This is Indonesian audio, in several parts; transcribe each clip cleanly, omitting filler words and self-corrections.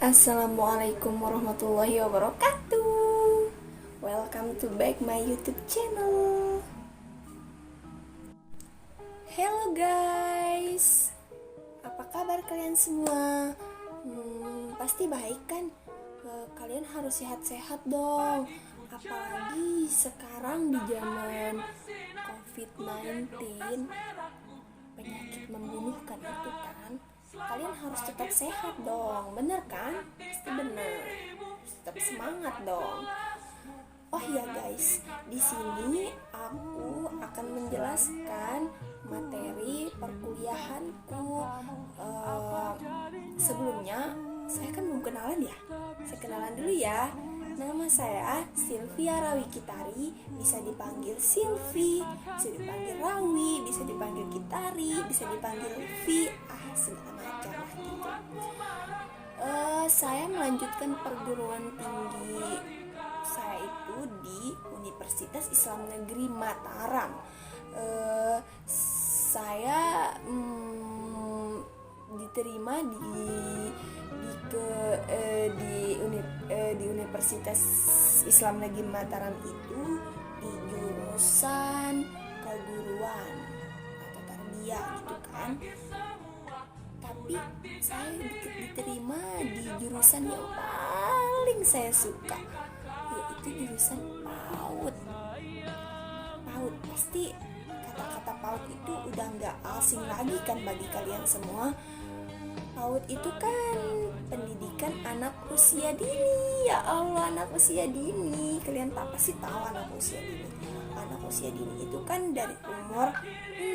Assalamualaikum warahmatullahi wabarakatuh. Welcome to back my YouTube channel. Hello guys, apa kabar kalian semua? Pasti baik kan? Kalian harus sehat-sehat dong. Apalagi sekarang di zaman COVID-19, penyakit membunuhkan itu kan. Kalian harus tetap sehat dong, bener kan? Pasti bener. Tetap semangat dong. Oh iya guys, di sini aku akan menjelaskan materi perkuliahanku. Sebelumnya, saya kan belum kenalan ya. Saya kenalan dulu ya. Nama saya Sylvia Rawi Kitari, bisa dipanggil Sylvie, bisa dipanggil Rawi, bisa dipanggil Kitari, bisa dipanggil Vi, segala macam lah gitu. Saya melanjutkan perguruan tinggi saya itu di Universitas Islam Negeri Mataram. Saya diterima di Universitas Islam Negeri Mataram itu di jurusan keguruan atau tarbiyah gitu kan. Tapi saya diterima di jurusan yang paling saya suka, yaitu jurusan PAUD. PAUD pasti kata-kata PAUD itu udah nggak asing lagi kan bagi kalian semua. PAUD itu kan pendidikan anak usia dini. Ya Allah, anak usia dini. Kalian pasti tahu anak usia dini. Anak usia dini itu kan dari umur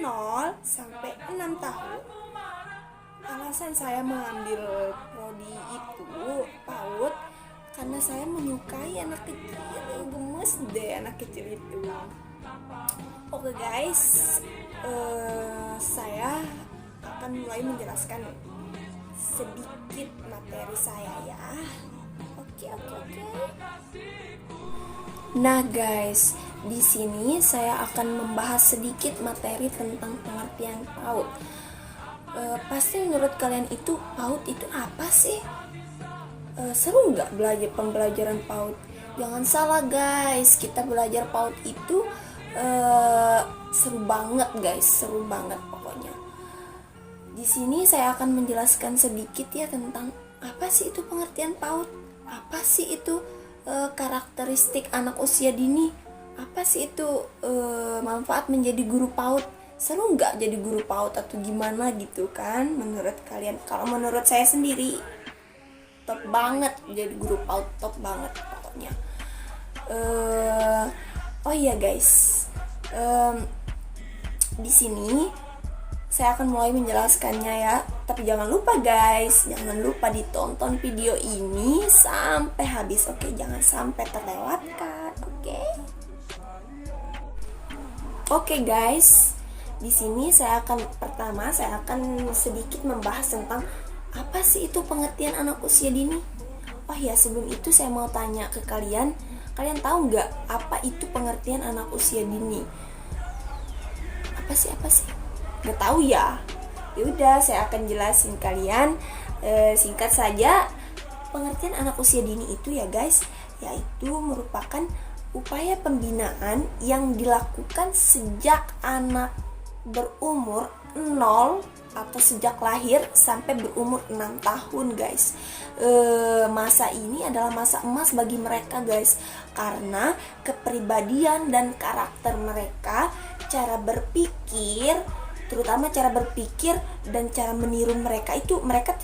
0 sampai 6 tahun. Alasan saya mengambil prodi itu PAUD karena saya menyukai anak kecil. Gemes deh anak kecil itu. Oke guys, saya akan mulai menjelaskan sedikit materi saya ya. Oke. Nah guys, di sini saya akan membahas sedikit materi tentang pengertian PAUD. Pasti menurut kalian itu PAUD itu apa sih? Seru nggak pembelajaran PAUD? Jangan salah guys, kita belajar PAUD itu seru banget guys, seru banget pokoknya. Di sini saya akan menjelaskan sedikit ya tentang apa sih itu pengertian PAUD, apa sih itu karakteristik anak usia dini, apa sih itu manfaat menjadi guru PAUD. Seru nggak jadi guru PAUD atau gimana gitu kan menurut kalian? Kalau menurut saya sendiri top banget jadi guru PAUD, top banget pokoknya. Oh iya guys, di sini saya akan mulai menjelaskannya ya. Tapi jangan lupa guys, jangan lupa ditonton video ini sampai habis. Oke, jangan sampai terlewatkan. Oke guys, di sini saya akan sedikit membahas tentang apa sih itu pengertian anak usia dini. Oh ya, sebelum itu saya mau tanya ke kalian tahu nggak apa itu pengertian anak usia dini? Apa sih? Nggak tahu ya? Yaudah, saya akan jelasin kalian singkat saja. Pengertian anak usia dini itu ya guys, yaitu merupakan upaya pembinaan yang dilakukan sejak anak berumur 0 atau sejak lahir sampai berumur 6 tahun guys. Masa ini adalah masa emas bagi mereka guys, karena kepribadian dan karakter mereka, cara berpikir, terutama cara berpikir dan cara meniru mereka itu mereka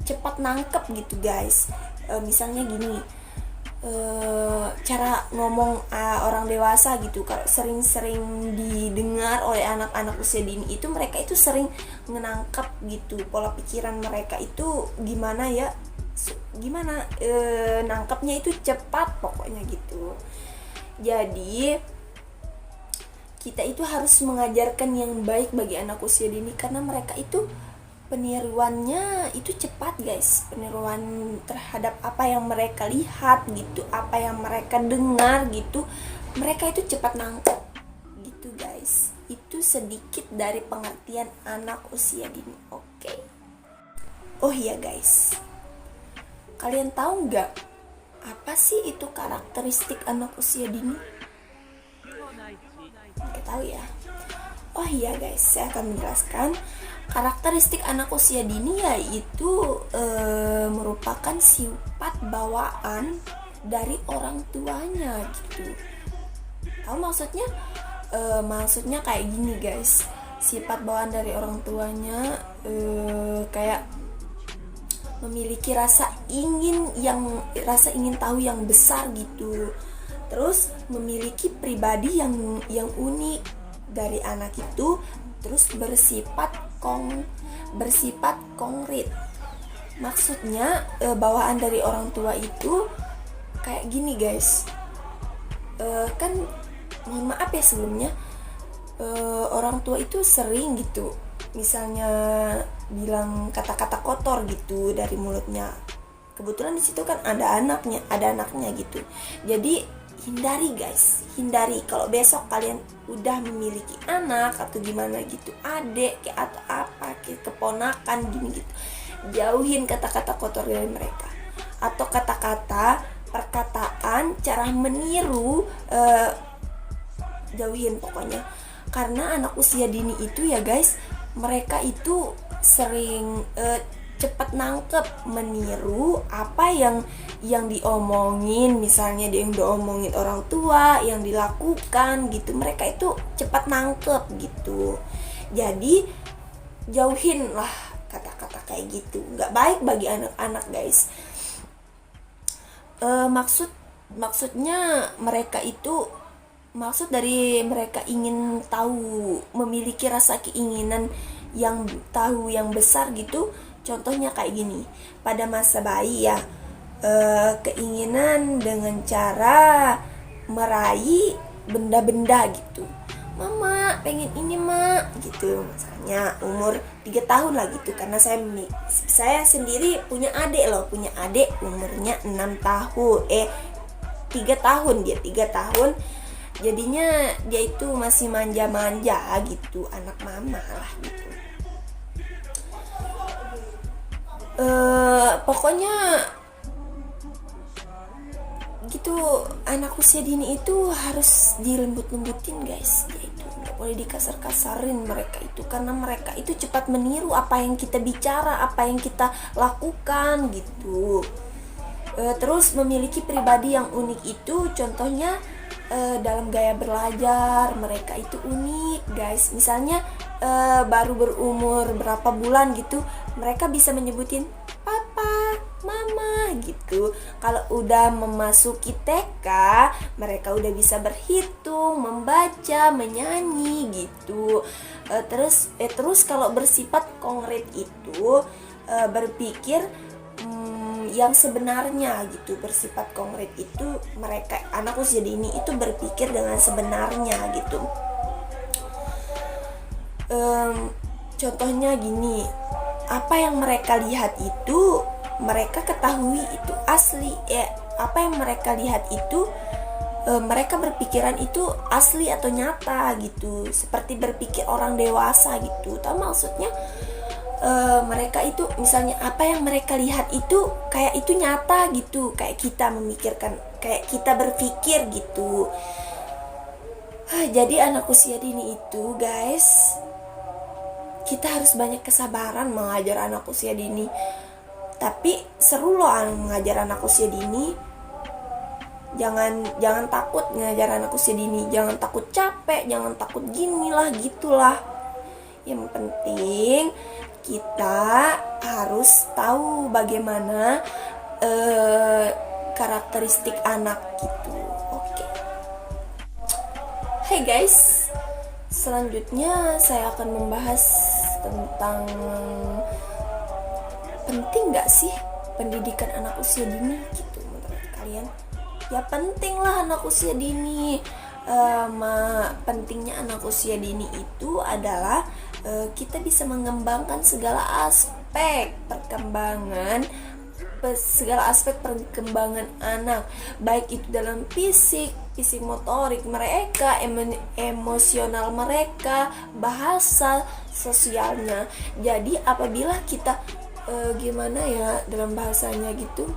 cepat nangkep gitu guys. Misalnya gini, cara ngomong orang dewasa gitu, kalau sering-sering didengar oleh anak-anak usia dini itu, mereka itu sering menangkap gitu pola pikiran mereka itu gimana ya, nangkapnya itu cepat pokoknya gitu. Jadi kita itu harus mengajarkan yang baik bagi anak usia dini, karena mereka itu peniruannya itu cepat guys. Peniruan terhadap apa yang mereka lihat gitu, apa yang mereka dengar gitu, mereka itu cepat nangkep gitu guys. Itu sedikit dari pengertian anak usia dini. Oke. Oh iya guys, Kalian tahu nggak apa sih itu karakteristik anak usia dini? Kita tahu ya. Oh iya guys, saya akan menjelaskan karakteristik anak usia dini, yaitu merupakan sifat bawaan dari orang tuanya gitu. Tahu maksudnya? Maksudnya kayak gini guys, sifat bawaan dari orang tuanya kayak memiliki rasa ingin tahu yang besar gitu. Terus memiliki pribadi yang unik dari anak itu, terus bersifat konkret. Maksudnya bawaan dari orang tua itu kayak gini guys. Kan mohon maaf ya sebelumnya, orang tua itu sering gitu misalnya bilang kata-kata kotor gitu dari mulutnya. Kebetulan di situ kan ada anaknya gitu. Jadi hindari guys, hindari kalau besok kalian udah memiliki anak atau gimana gitu, adik kayak atau apa kayak keponakan gini gitu, jauhin kata-kata kotor dari mereka, atau kata-kata, perkataan, cara meniru, jauhin pokoknya. Karena anak usia dini itu ya guys, mereka itu sering cepat nangkep, meniru apa yang diomongin, misalnya yang diomongin orang tua, yang dilakukan gitu, mereka itu cepat nangkep gitu. Jadi jauhin lah kata-kata kayak gitu, nggak baik bagi anak-anak guys. Maksudnya mereka itu, maksud dari mereka ingin tahu, memiliki rasa keinginan yang tahu yang besar gitu. Contohnya kayak gini, pada masa bayi ya, keinginan dengan cara meraih benda-benda gitu. Mama pengen ini mak gitu, misalnya umur 3 tahun lah gitu. Karena saya sendiri punya adik umurnya 6 tahun 3 tahun, dia 3 tahun. Jadinya dia itu masih manja-manja gitu, anak mama lah gitu. Pokoknya gitu, anak usia dini itu harus dilembut-lembutin guys, yaitu nggak boleh dikasar-kasarin mereka itu, karena mereka itu cepat meniru apa yang kita bicara, apa yang kita lakukan gitu. Terus memiliki pribadi yang unik itu, contohnya dalam gaya belajar mereka itu unik guys. Misalnya baru berumur berapa bulan gitu, mereka bisa menyebutin papa, mama gitu. Kalau udah memasuki TK, mereka udah bisa berhitung, membaca, menyanyi gitu. Terus kalau bersifat konkret itu berpikir yang sebenarnya gitu. Bersifat konkret itu mereka, anak usia dini itu berpikir dengan sebenarnya gitu. Contohnya gini, apa yang mereka lihat itu mereka ketahui itu asli, apa yang mereka lihat itu mereka berpikiran itu asli atau nyata gitu, seperti berpikir orang dewasa gitu. Tahu maksudnya? Mereka itu misalnya apa yang mereka lihat itu kayak itu nyata gitu, kayak kita memikirkan, kayak kita berpikir gitu. Jadi anak usia dini itu guys, kita harus banyak kesabaran mengajar anak usia dini. Tapi seru loh mengajar anak usia dini. Jangan takut ngajar anak usia dini, jangan takut capek, jangan takut gini lah gitulah. Yang penting kita harus tahu bagaimana karakteristik anak gitu. Oke. Hey guys, selanjutnya saya akan membahas tentang penting gak sih pendidikan anak usia dini gitu menurut kalian? Ya penting lah anak usia dini. Pentingnya anak usia dini itu adalah kita bisa mengembangkan segala aspek perkembangan anak, baik itu dalam fisik motorik mereka, emosional mereka, bahasa sosialnya. Jadi apabila kita gimana ya dalam bahasanya gitu,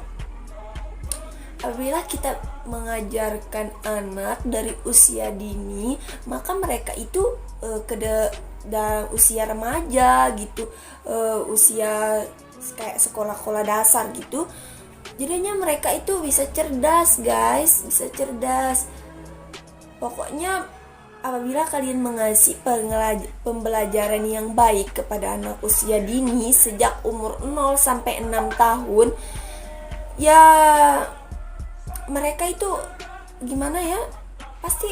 apabila kita mengajarkan anak dari usia dini, maka mereka itu dan usia remaja gitu, usia kayak sekolah-sekolah dasar gitu, jadinya mereka itu bisa cerdas guys, bisa cerdas. Pokoknya apabila kalian mengasih pembelajaran yang baik kepada anak usia dini sejak umur 0 sampai 6 tahun, ya mereka itu gimana ya, pasti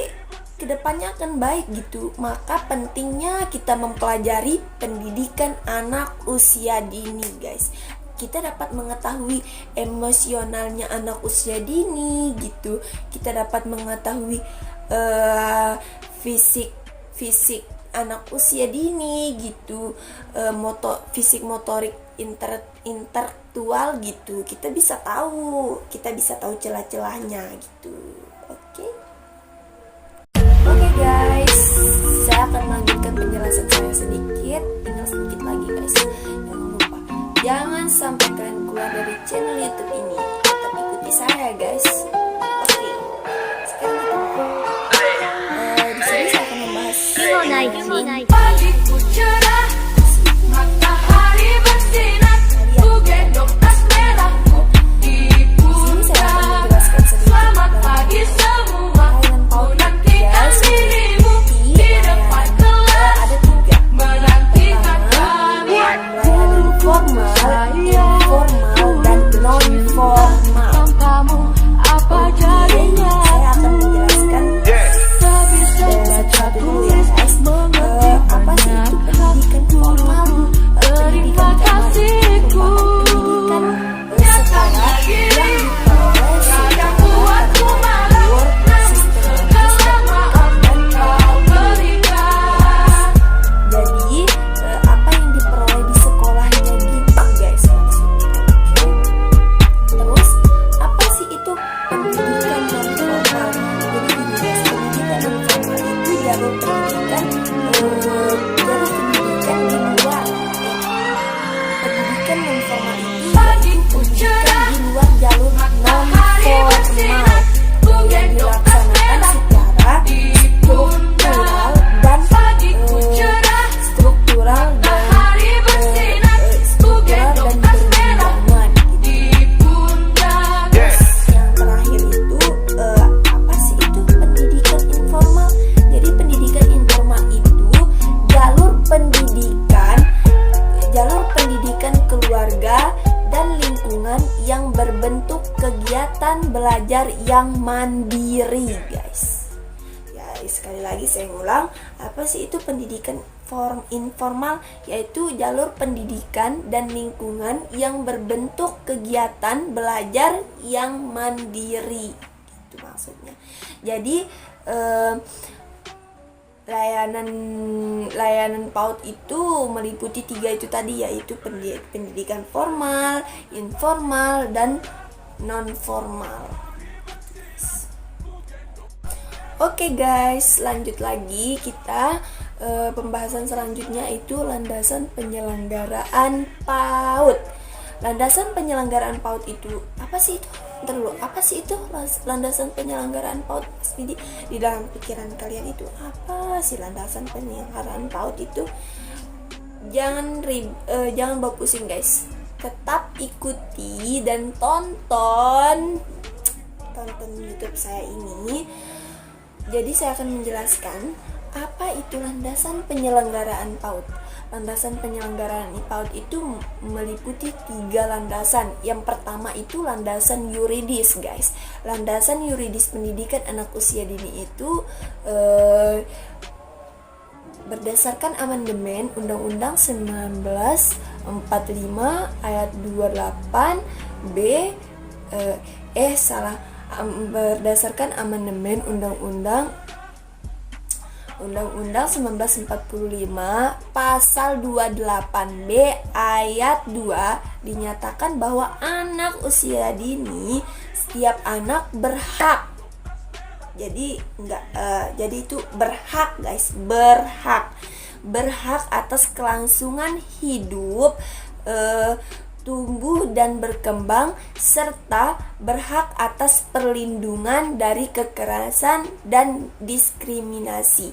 kedepannya akan baik gitu. Maka pentingnya kita mempelajari pendidikan anak usia dini guys. Kita dapat mengetahui emosionalnya anak usia dini gitu. Kita dapat mengetahui fisik anak usia dini gitu, fisik motorik intelektual gitu. Kita bisa tahu celah-celahnya gitu. Oke guys, saya akan melanjutkan penjelasan saya sedikit. Tinggal sedikit lagi guys. Jangan lupa, jangan sampai kalian keluar dari channel YouTube ini. Tetap ikuti saya guys. Oke, sekarang di sini saya akan membahas pagiku cerah, matahari bersinar, ku gendong tas merahku di pundak. Selamat pagi semua, ku nantikan dirimu di depan kelas, menantikan kami. formal, informal, dan non-formal. Kamu apa jadinya? Saya akan menjelaskan satu-satu dulu ya guys. Apa sih itu pendidikan formal? Pendidikan formal itu pendidikan sekolah yang diperoleh secara teratur, sistematis, dan jadi apa yang diperoleh di sekolahnya gitu guys maksudnya. Terus apa sih itu pendidikan non formal? Jadi gini guys, pendidikan non formal itu jalur pendidikan di luar. Pendidikan non formal itu pendidikan di luar jalur non formal yang dilaksanakan secara struktural dan berjenjang gitu. Yang terakhir itu apa sih itu pendidikan informal? Jadi pendidikan informal itu jalur pendidikan keluarga dan lingkungan yang berbentuk kegiatan belajar yang mandiri guys. Ya sekali lagi saya ulang, apa sih itu pendidikan informal? Yaitu jalur pendidikan dan lingkungan yang berbentuk kegiatan belajar yang mandiri. Itu maksudnya. Jadi layanan PAUD itu meliputi 3 itu tadi, yaitu pendidikan formal, informal, dan non formal. Oke guys, lanjut lagi kita. Pembahasan selanjutnya itu landasan penyelenggaraan PAUD. Landasan penyelenggaraan PAUD itu apa sih itu? Ntar dulu, apa sih itu landasan penyelenggaraan PAUD? Pasti di dalam pikiran kalian itu apa sih landasan penyelenggaraan PAUD itu? Jangan bawa pusing guys. Tetap ikuti dan tonton YouTube saya ini. Jadi saya akan menjelaskan apa itu landasan penyelenggaraan PAUD. Landasan penyelenggaraan PAUD itu meliputi 3 landasan. Yang pertama itu landasan yuridis guys. Landasan yuridis pendidikan anak usia dini itu berdasarkan amandemen Undang-Undang 1945 ayat 28 B berdasarkan amandemen Undang-Undang 1945 pasal 28B ayat 2 dinyatakan bahwa anak usia dini setiap anak berhak. Jadi jadi itu berhak guys, berhak atas kelangsungan hidup, tumbuh dan berkembang, serta berhak atas perlindungan dari kekerasan dan diskriminasi.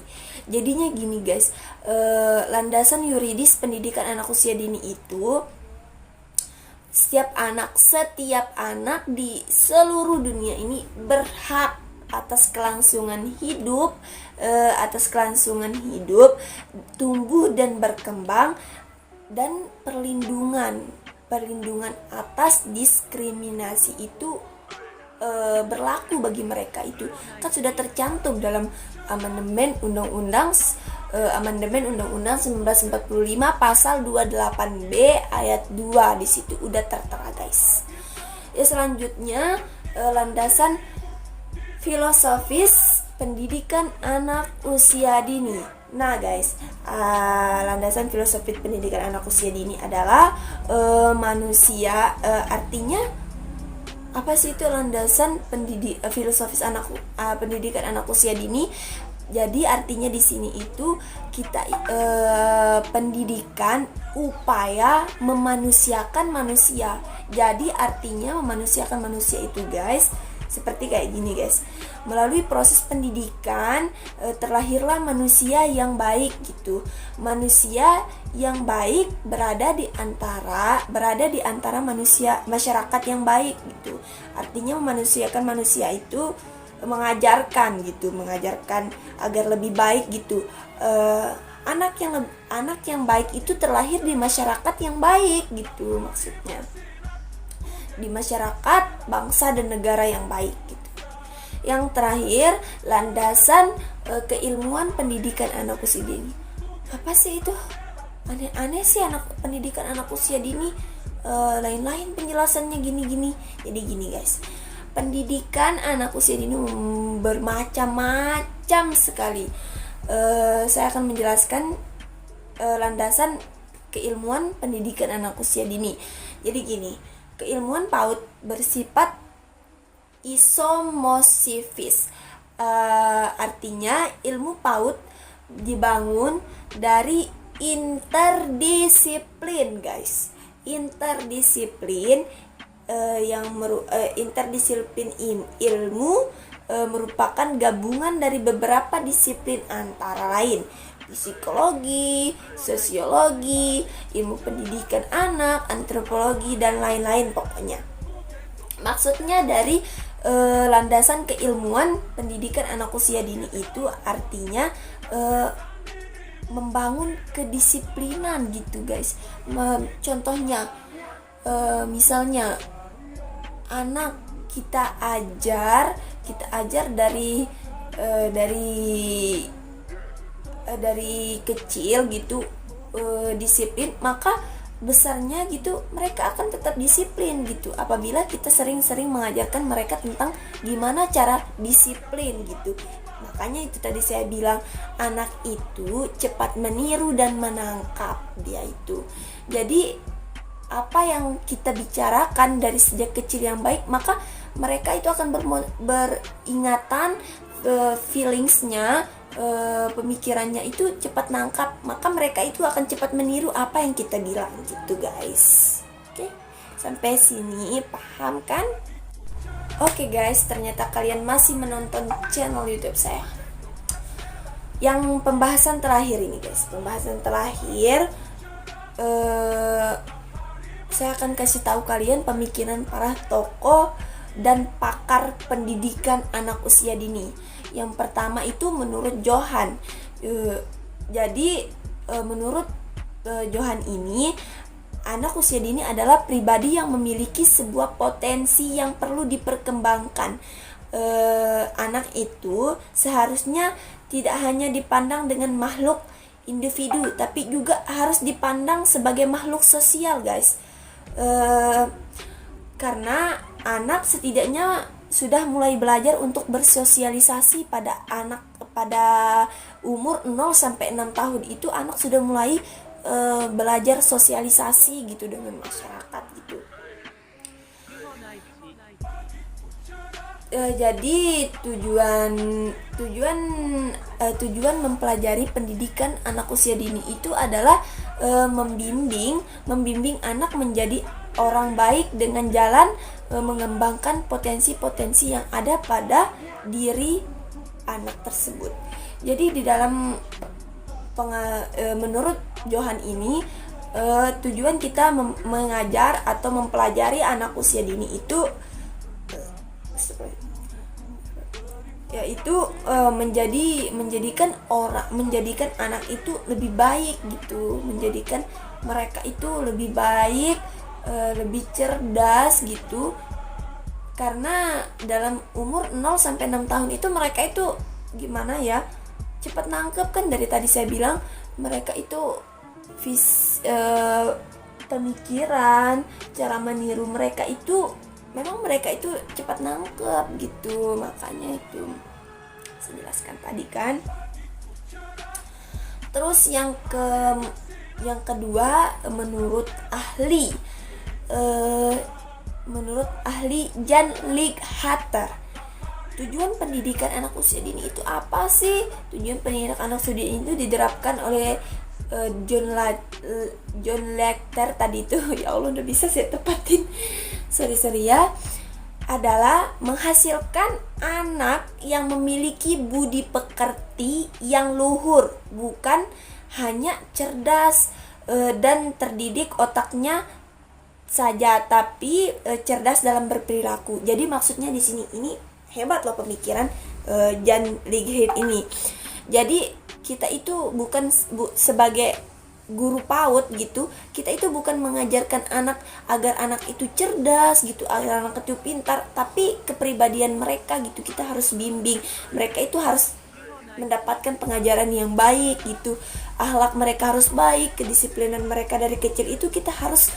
Jadinya gini guys, landasan yuridis pendidikan anak usia dini itu setiap anak di seluruh dunia ini berhak atas kelangsungan hidup, tumbuh dan berkembang, dan perlindungan atas diskriminasi itu berlaku bagi mereka. Itu kan sudah tercantum dalam amandemen Undang-Undang 1945 pasal 28B ayat 2. Di situ udah tertera guys. Ya, selanjutnya landasan filosofis pendidikan anak usia dini. Nah guys, landasan filosofis pendidikan anak usia dini adalah manusia, artinya apa sih itu landasan filosofis pendidikan anak usia dini? Jadi artinya di sini itu kita pendidikan upaya memanusiakan manusia. Jadi artinya memanusiakan manusia itu guys seperti kayak gini guys. Melalui proses pendidikan terlahirlah manusia yang baik gitu. Manusia yang baik berada di antara masyarakat yang baik gitu. Artinya memanusiakan manusia itu mengajarkan agar lebih baik gitu. Anak yang baik itu terlahir di masyarakat yang baik gitu maksudnya. Di masyarakat, bangsa dan negara yang baik gitu. Yang terakhir, landasan keilmuan pendidikan anak usia dini. Apa sih itu? Aneh-aneh sih pendidikan anak usia dini. Lain-lain penjelasannya gini-gini. Jadi gini guys, pendidikan anak usia dini bermacam-macam sekali. Saya akan menjelaskan landasan keilmuan pendidikan anak usia dini. Jadi gini, keilmuan PAUD bersifat isomosifis. Artinya ilmu PAUD dibangun dari interdisiplin guys. Interdisiplin ilmu merupakan gabungan dari beberapa disiplin antara lain psikologi, sosiologi, ilmu pendidikan anak, antropologi, dan lain-lain pokoknya. Maksudnya dari landasan keilmuan pendidikan anak usia dini itu artinya membangun kedisiplinan gitu guys. Contohnya misalnya anak kita ajar dari kecil gitu disiplin, maka besarnya gitu mereka akan tetap disiplin gitu apabila kita sering-sering mengajarkan mereka tentang gimana cara disiplin gitu. Makanya itu tadi saya bilang anak itu cepat meniru dan menangkap dia itu. Jadi apa yang kita bicarakan dari sejak kecil yang baik, maka mereka itu akan beringatan, feelingsnya, pemikirannya itu cepat nangkap, maka mereka itu akan cepat meniru apa yang kita bilang gitu guys. Oke, sampai sini paham kan? Oke guys, ternyata kalian masih menonton channel YouTube saya. Yang pembahasan terakhir ini guys, saya akan kasih tahu kalian pemikiran para tokoh dan pakar pendidikan anak usia dini. Yang pertama itu menurut Johan. Menurut Johan ini, anak usia dini adalah pribadi yang memiliki sebuah potensi yang perlu diperkembangkan. Anak itu seharusnya tidak hanya dipandang dengan makhluk individu, tapi juga harus dipandang sebagai makhluk sosial guys. Karena anak setidaknya sudah mulai belajar untuk bersosialisasi pada umur 0 sampai 6 tahun itu anak sudah mulai belajar sosialisasi gitu dengan masyarakat gitu. Jadi tujuan mempelajari pendidikan anak usia dini itu adalah membimbing anak menjadi orang baik dengan jalan mengembangkan potensi-potensi yang ada pada diri anak tersebut. Jadi di dalam menurut Johan ini tujuan kita mengajar atau mempelajari anak usia dini itu yaitu menjadikan anak itu lebih baik gitu, menjadikan mereka itu lebih baik, lebih cerdas gitu. Karena dalam umur 0 sampai 6 tahun itu mereka itu gimana ya, cepat nangkep kan, dari tadi saya bilang mereka itu pemikiran, cara meniru mereka itu memang mereka itu cepat nangkep gitu. Makanya itu saya jelaskan tadi kan. Terus yang kedua, menurut ahli Jan Lighater, tujuan pendidikan anak usia dini itu apa sih? Tujuan pendidikan anak usia dini itu diterapkan oleh John Lecter tadi itu. Ya Allah, udah bisa saya tepatin. Sorry ya. Adalah menghasilkan anak yang memiliki budi pekerti yang luhur, bukan hanya cerdas dan terdidik otaknya saja, tapi cerdas dalam berperilaku. Jadi maksudnya di sini ini hebat loh pemikiran Jan Lighater ini. Jadi kita itu bukan sebagai guru PAUD gitu, kita itu bukan mengajarkan anak agar anak itu cerdas gitu, agar anak itu pintar, tapi kepribadian mereka gitu kita harus bimbing. Mereka itu harus mendapatkan pengajaran yang baik gitu, akhlak mereka harus baik, kedisiplinan mereka dari kecil itu kita harus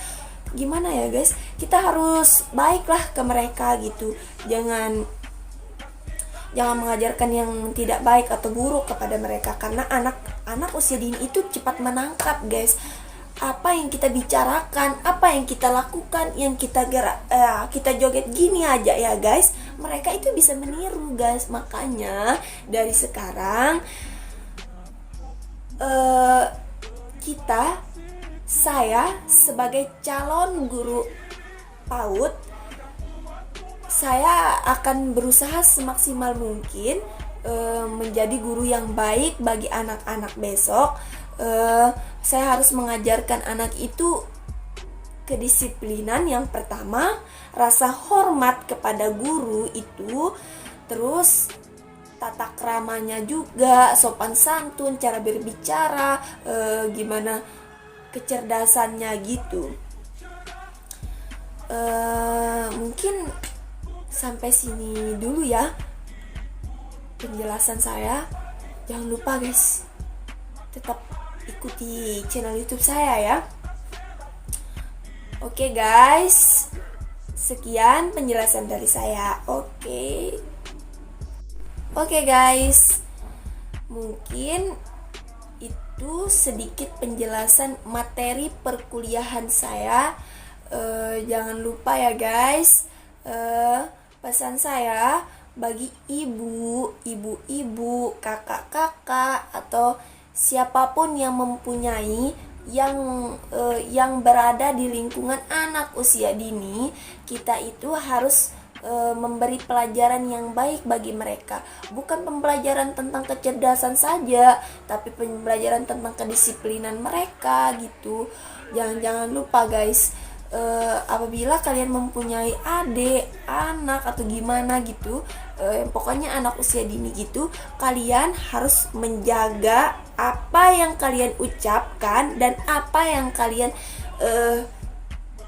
gimana ya guys, kita harus baiklah ke mereka gitu. Jangan mengajarkan yang tidak baik atau buruk kepada mereka, karena anak usia dini itu cepat menangkap guys apa yang kita bicarakan, apa yang kita lakukan, yang kita kita joget gini aja ya guys, mereka itu bisa meniru guys. Makanya dari sekarang saya sebagai calon guru PAUD, saya akan berusaha semaksimal mungkin menjadi guru yang baik bagi anak-anak besok. Saya harus mengajarkan anak itu kedisiplinan yang pertama, rasa hormat kepada guru itu, terus tata kramanya juga, sopan santun, cara berbicara, gimana kecerdasannya gitu. Mungkin sampai sini dulu ya penjelasan saya. Jangan lupa guys, tetap ikuti channel YouTube saya ya. Oke guys, sekian penjelasan dari saya. Oke guys, mungkin itu sedikit penjelasan materi perkuliahan saya. Jangan lupa ya guys, pesan saya bagi ibu-ibu, kakak-kakak, atau siapapun yang mempunyai yang berada di lingkungan anak usia dini, kita itu harus memberi pelajaran yang baik bagi mereka. Bukan pembelajaran tentang kecerdasan saja, tapi pembelajaran tentang kedisiplinan mereka gitu. Jangan lupa guys, apabila kalian mempunyai adik, anak, atau gimana gitu, pokoknya anak usia dini gitu, kalian harus menjaga apa yang kalian ucapkan dan apa yang kalian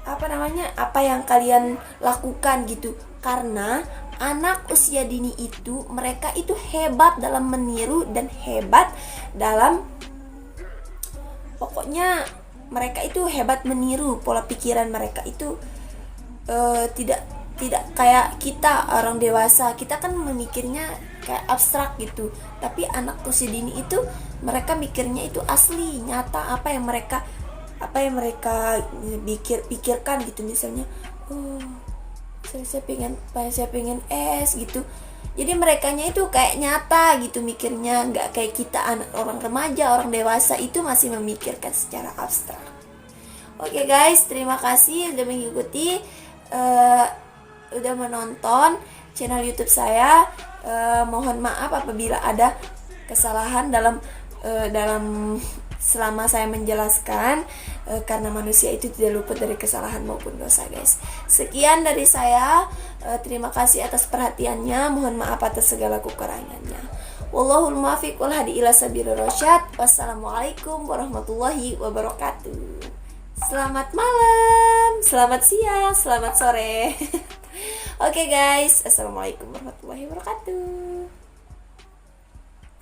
apa yang kalian lakukan gitu. Karena anak usia dini itu, mereka itu hebat dalam meniru dan hebat dalam, pokoknya mereka itu hebat meniru. Pola pikiran mereka itu tidak kayak kita orang dewasa. Kita kan memikirnya kayak abstrak gitu, tapi anak usia dini itu mereka mikirnya itu asli, nyata, apa yang mereka pikirkan gitu. Misalnya saya pengen es gitu. Jadi merekanya itu kayak nyata gitu mikirnya, nggak kayak kita orang remaja, orang dewasa itu masih memikirkan secara abstrak. Oke guys, terima kasih udah mengikuti, udah menonton channel YouTube saya. Mohon maaf apabila ada kesalahan dalam selama saya menjelaskan, karena manusia itu tidak luput dari kesalahan maupun dosa guys. Sekian dari saya, terima kasih atas perhatiannya, mohon maaf atas segala kekurangannya. Wallahul muwaffiq wal hadi ila sabilir rasyad. Wassalamualaikum warahmatullahi wabarakatuh. Selamat malam, selamat siang, selamat sore. Oke guys, assalamualaikum warahmatullahi wabarakatuh.